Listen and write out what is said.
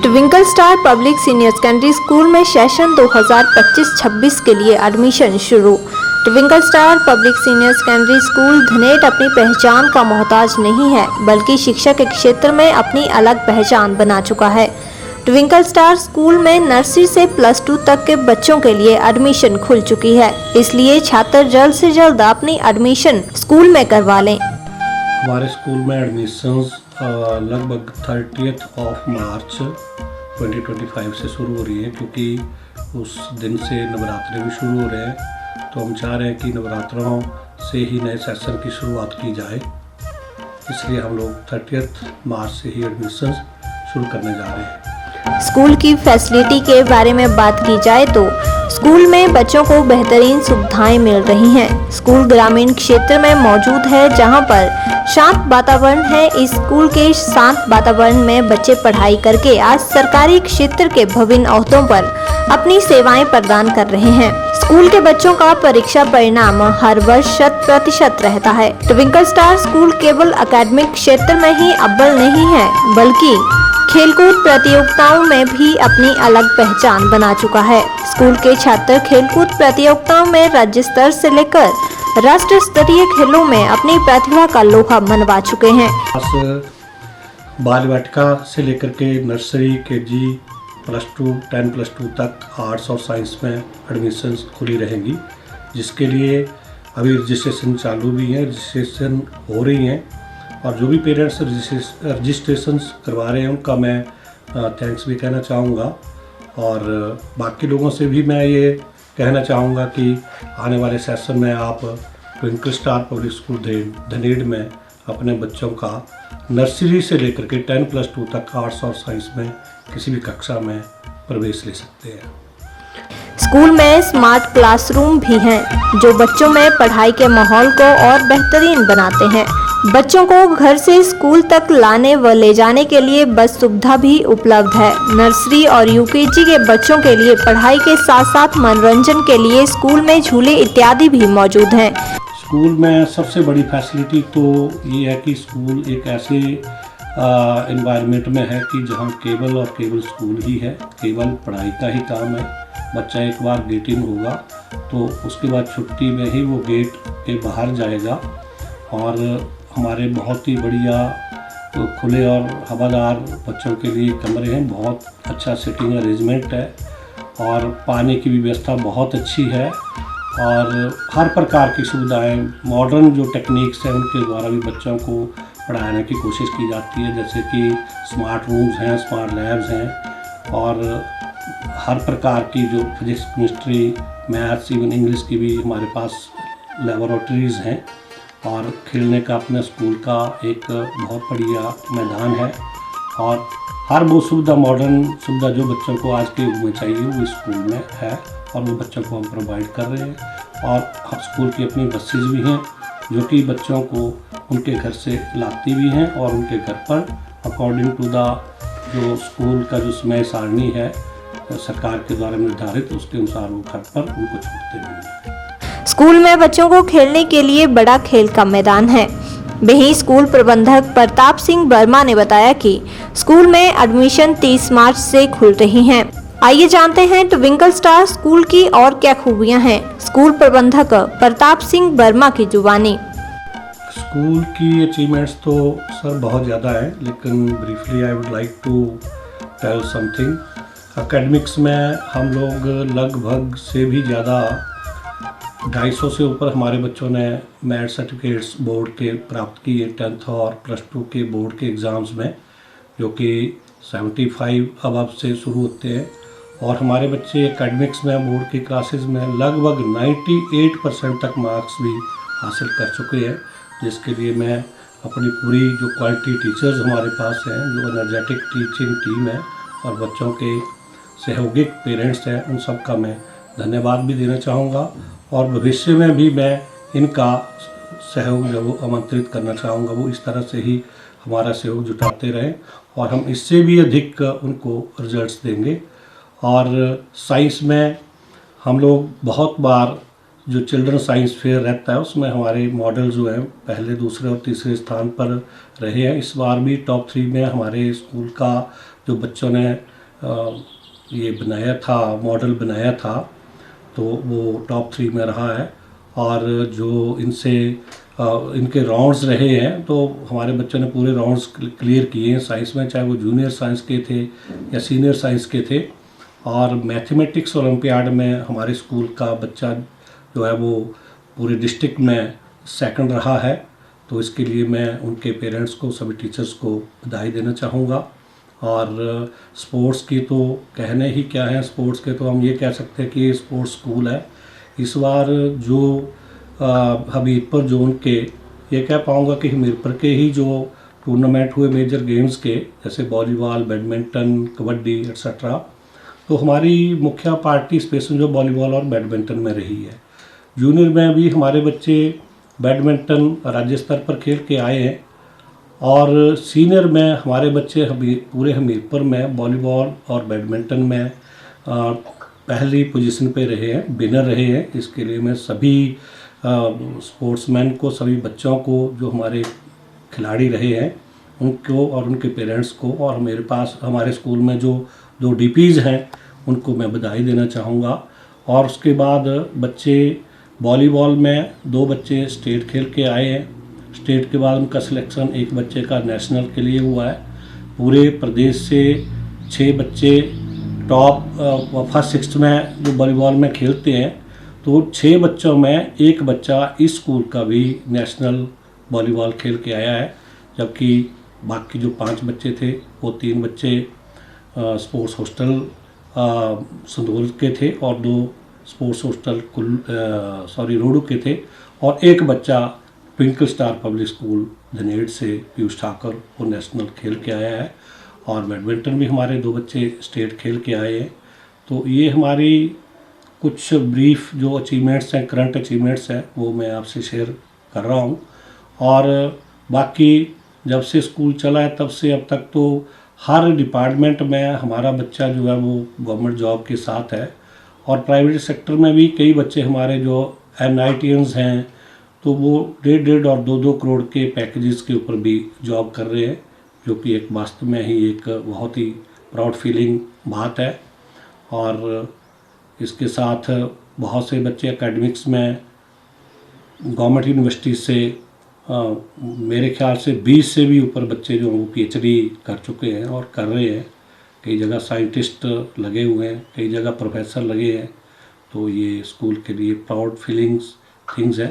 Twinkle star public senior secondary school में session 2025-26 के लिए एडमिशन शुरू। Twinkle star public senior secondary school Dhanet अपनी पहचान का मोहताज नहीं है, बल्कि शिक्षा के क्षेत्र में अपनी अलग पहचान बना चुका है। ट्विंकल स्टार स्कूल में नर्सरी से +2 तक के बच्चों के लिए एडमिशन खुल चुकी है, इसलिए छात्र जल्द से जल्द अपनी एडमिशन स्कूल में करवा लें। हमारे स्कूल में एडमिशन्स लगभग 30 मार्च 2025 से शुरू हो रही है, क्योंकि उस दिन से नवरात्रे भी शुरू हो रहे हैं। तो हम चाह रहे हैं कि नवरात्रों से ही नए सेशन की शुरुआत की जाए, इसलिए हम लोग 30 मार्च से ही एडमिशन्स शुरू करने जा रहे हैं। स्कूल की फैसिलिटी के बारे में बात की जाए तो स्कूल में बच्चों को बेहतरीन सुविधाएं मिल रही हैं। स्कूल ग्रामीण क्षेत्र में मौजूद है, जहां पर शांत वातावरण है। इस स्कूल के शांत वातावरण में बच्चे पढ़ाई करके आज सरकारी क्षेत्र के विभिन्न ओहदों पर अपनी सेवाएं प्रदान कर रहे हैं। स्कूल के बच्चों का परीक्षा परिणाम हर वर्ष 100% रहता है। ट्विंकल स्टार स्कूल केवल एकेडमिक क्षेत्र में ही अव्वल नहीं है, बल्कि खेलकूद प्रतियोगिताओं में भी अपनी अलग पहचान बना चुका है। स्कूल के छात्र खेलकूद प्रतियोगिताओं में राज्य स्तर से लेकर राष्ट्र स्तरीय खेलों में अपनी प्रतिभा का लोहा मनवा चुके हैं। बाल वाटिका से लेकर के नर्सरी KG +2 10+2 तक आर्ट्स और साइंस में एडमिशन्स खुली रहेंगी, जिसके लिए अभी रजिस्ट्रेशन चालू भी है, रजिस्ट्रेशन हो रही हैं। और जो भी पेरेंट्स रजिस्ट्रेशन करवा रहे हैं उनका मैं थैंक्स भी कहना चाहूँगा। और बाकी लोगों से भी मैं ये कहना चाहूँगा कि आने वाले सेशन में आप ट्विंकल स्टार पब्लिक स्कूल धनेड़ में अपने बच्चों का नर्सरी से लेकर के 10+2 तक आर्ट्स और साइंस में किसी भी कक्षा में प्रवेश ले सकते हैं। स्कूल में स्मार्ट क्लासरूम भी हैं, जो बच्चों में पढ़ाई के माहौल को और बेहतरीन बनाते हैं। बच्चों को घर से स्कूल तक लाने व ले जाने के लिए बस सुविधा भी उपलब्ध है। नर्सरी और UKG के बच्चों के लिए पढ़ाई के साथ साथ मनोरंजन के लिए स्कूल में झूले इत्यादि भी मौजूद हैं। स्कूल में सबसे बड़ी फैसिलिटी तो ये है कि स्कूल एक ऐसे एनवायरनमेंट में है कि जहाँ केवल और केवल स्कूल ही है, केवल पढ़ाई का ही काम है। बच्चा एक बार गेट इन होगा तो उसके बाद छुट्टी में ही वो गेट के बाहर जाएगा। और हमारे बहुत ही बढ़िया खुले और हवादार बच्चों के लिए कमरे हैं, बहुत अच्छा सिटिंग अरेंजमेंट है और पानी की भी व्यवस्था बहुत अच्छी है। और हर प्रकार की सुविधाएं, मॉडर्न जो टेक्निक्स हैं उनके द्वारा भी बच्चों को पढ़ाने की कोशिश की जाती है, जैसे कि स्मार्ट रूम्स हैं, स्मार्ट लैब्स हैं और हर प्रकार की जो physics, chemistry, maths, even English की भी हमारे पास लेबोरेटरीज़ हैं। और खेलने का अपने स्कूल का एक बहुत बढ़िया मैदान है और हर वो सुविधा, मॉडर्न सुविधा जो बच्चों को आज के युग में चाहिए वो स्कूल में है और वो बच्चों को हम प्रोवाइड कर रहे हैं। और स्कूल की अपनी बसेज भी हैं जो कि बच्चों को उनके घर से लाती भी हैं और उनके घर पर अकॉर्डिंग टू द जो स्कूल का जो समय सारणी है सरकार के द्वारा निर्धारित, उसके अनुसार वो घर पर उनको छोड़ते भी हैं। स्कूल में बच्चों को खेलने के लिए बड़ा खेल का मैदान है। वहीं स्कूल प्रबंधक प्रताप सिंह वर्मा ने बताया कि स्कूल में एडमिशन 30 मार्च से खुल रही हैं। आइए जानते हैं ट्विंकल स्टार स्कूल की और क्या खूबियां हैं। स्कूल प्रबंधक प्रताप सिंह वर्मा की जुबानी। स्कूल की अचीवमेंट्स तो सर बहुत ज़्यादा है, लेकिन briefly I would like to tell something. Academics में हम लोग लगभग से भी ज़्यादा 250 से ऊपर हमारे बच्चों ने मेरिट सर्टिफिकेट्स बोर्ड के प्राप्त किए 10th और +2 के बोर्ड के एग्ज़ाम्स में, जो कि 75 अबव से शुरू होते हैं। और हमारे बच्चे एकेडमिक्स में बोर्ड की क्लासेस में लगभग 98% तक मार्क्स भी हासिल कर चुके हैं, जिसके लिए मैं अपनी पूरी जो क्वालिटी टीचर्स हमारे पास हैं, जो एनर्जेटिक टीचिंग टीम है और बच्चों के सहयोगी पेरेंट्स हैं, उन सब का मैं धन्यवाद भी देना चाहूँगा। और भविष्य में भी मैं इनका सहयोग जो वो आमंत्रित करना चाहूँगा, वो इस तरह से ही हमारा सहयोग जुटाते रहें और हम इससे भी अधिक उनको रिजल्ट्स देंगे। और साइंस में हम लोग बहुत बार जो चिल्ड्रन साइंस फेयर रहता है उसमें हमारे मॉडल जो हैं पहले, दूसरे और तीसरे स्थान पर रहे हैं। इस बार भी टॉप 3 में हमारे स्कूल का जो बच्चों ने ये बनाया था, मॉडल बनाया था, तो वो टॉप 3 में रहा है। और जो इनके राउंड्स रहे हैं, तो हमारे बच्चों ने पूरे राउंड्स क्लियर किए हैं साइंस में, चाहे वो जूनियर साइंस के थे या सीनियर साइंस के थे। और मैथमेटिक्स ओलंपियाड में हमारे स्कूल का बच्चा जो है वो पूरे डिस्ट्रिक्ट में सेकंड रहा है। तो इसके लिए मैं उनके पेरेंट्स को, सभी टीचर्स को बधाई देना चाहूँगा। और स्पोर्ट्स की तो कहने ही क्या है, स्पोर्ट्स के तो हम ये कह सकते हैं कि ये स्पोर्ट्स स्कूल है। इस बार जो हमीरपुर जोन के, ये कह पाऊँगा कि हमीरपुर के ही जो टूर्नामेंट हुए मेजर गेम्स के, जैसे वॉलीबॉल, बैडमिंटन, कबड्डी एक्सेट्रा, तो हमारी मुख्य पार्टी स्पेशल जो वॉलीबॉल और बैडमिंटन में रही है। जूनियर में भी हमारे बच्चे बैडमिंटन राज्य स्तर पर खेल के आए हैं। और सीनियर में हमारे बच्चे पूरे हमीरपुर में वॉलीबॉल और बैडमिंटन में पहली पोजीशन पे रहे हैं, विनर रहे हैं। इसके लिए मैं सभी स्पोर्ट्समैन को, सभी बच्चों को जो हमारे खिलाड़ी रहे हैं उनको और उनके पेरेंट्स को, और मेरे पास हमारे स्कूल में जो 2 DPs हैं उनको मैं बधाई देना चाहूँगा। और उसके बाद बच्चे वॉलीबॉल में 2 बच्चे स्टेट खेल के आए हैं। स्टेट के बाद उनका सिलेक्शन एक बच्चे का नेशनल के लिए हुआ है। पूरे प्रदेश से 6 बच्चे टॉप फर्स्ट 6 में जो वॉलीबॉल में खेलते हैं, तो 6 बच्चों में एक बच्चा इस स्कूल का भी नेशनल वॉलीबॉल खेल के आया है। जबकि बाकी जो 5 बच्चे थे वो 3 बच्चे स्पोर्ट्स हॉस्टल संदूल के थे और 2 स्पोर्ट्स हॉस्टल रोडू के थे, और एक बच्चा ट्विंकल स्टार पब्लिक स्कूल धनेड़ से पीयूष ठाकुर वो नेशनल खेल के आया है। और बैडमिंटन भी हमारे 2 बच्चे स्टेट खेल के आए हैं। तो ये हमारी कुछ ब्रीफ जो अचीवमेंट्स हैं, करंट अचीवमेंट्स हैं, वो मैं आपसे शेयर कर रहा हूँ। और बाकी जब से स्कूल चला है तब से अब तक तो हर डिपार्टमेंट में हमारा बच्चा जो है वो गवर्नमेंट जॉब के साथ है। और प्राइवेट सेक्टर में भी कई बच्चे हमारे जो NITians हैं, तो वो 1.5 और 2-2 करोड़ के पैकेजेस के ऊपर भी जॉब कर रहे हैं, जो कि एक वास्तव में ही एक बहुत ही प्राउड फीलिंग बात है। और इसके साथ बहुत से बच्चे एकेडमिक्स में गवर्नमेंट यूनिवर्सिटी से मेरे ख्याल से 20 से भी ऊपर बच्चे जो वो PhD कर चुके हैं और कर रहे हैं। कई जगह साइंटिस्ट लगे हुए हैं, कई जगह प्रोफेसर लगे हैं। तो ये स्कूल के लिए प्राउड फीलिंग्स थिंग्स है।